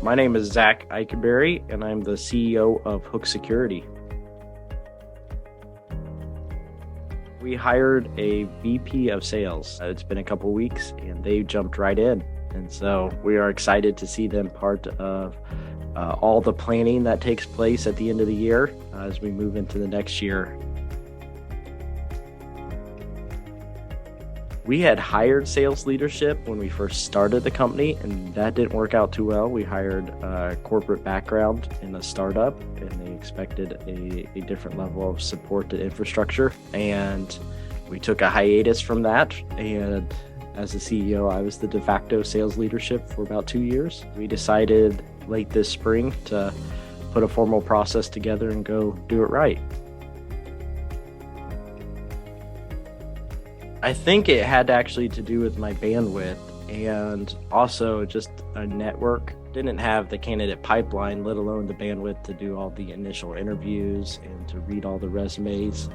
My name is Zack Eikenberry, and I'm the CEO of Hook Security. We hired a VP of sales. It's been a couple weeks, and they jumped right in. And so we are excited to see them part of all the planning that takes place at the end of the year as we move into the next year. We had hired sales leadership when we first started the company, and that didn't work out too well. We hired a corporate background in a startup, and they expected a different level of support to infrastructure. And we took a hiatus from that. And as the CEO, I was the de facto sales leadership for about 2 years. We decided late this spring to put a formal process together and go do it right. I think it had actually to do with my bandwidth and also just a network. Didn't have the candidate pipeline, let alone the bandwidth to do all the initial interviews and to read all the resumes.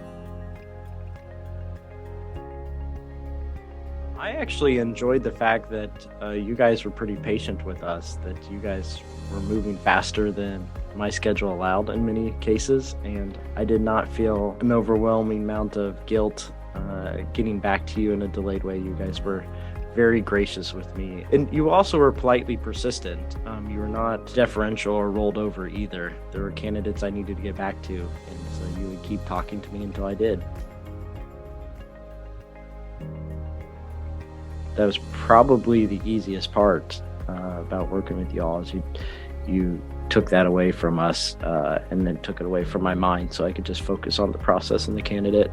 I actually enjoyed the fact that you guys were pretty patient with us, that you guys were moving faster than my schedule allowed in many cases, and I did not feel an overwhelming amount of guilt getting back to you in a delayed way. You guys were very gracious with me, and you also were politely persistent. You were not deferential or rolled over either. There were candidates I needed to get back to, and so you would keep talking to me until I did. That was probably the easiest part about working with y'all, is you took that away from us and then took it away from my mind so I could just focus on the process and the candidate.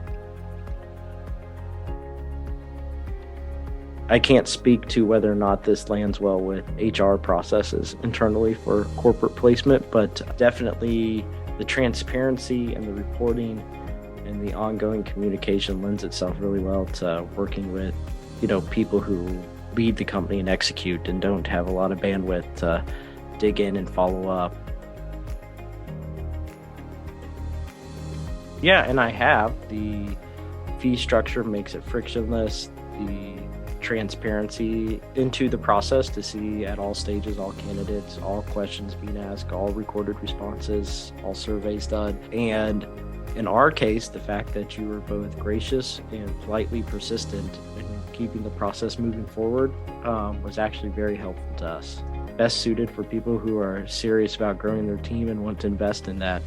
I can't speak to whether or not this lands well with HR processes internally for corporate placement, but definitely the transparency and the reporting and the ongoing communication lends itself really well to working with, people who lead the company and execute and don't have a lot of bandwidth to dig in and follow up. Yeah, and I have. The fee structure makes it frictionless. The transparency into the process to see at all stages, all candidates, all questions being asked, all recorded responses, all surveys done. And in our case, the fact that you were both gracious and politely persistent in keeping the process moving forward was actually very helpful to us. Best suited for people who are serious about growing their team and want to invest in that.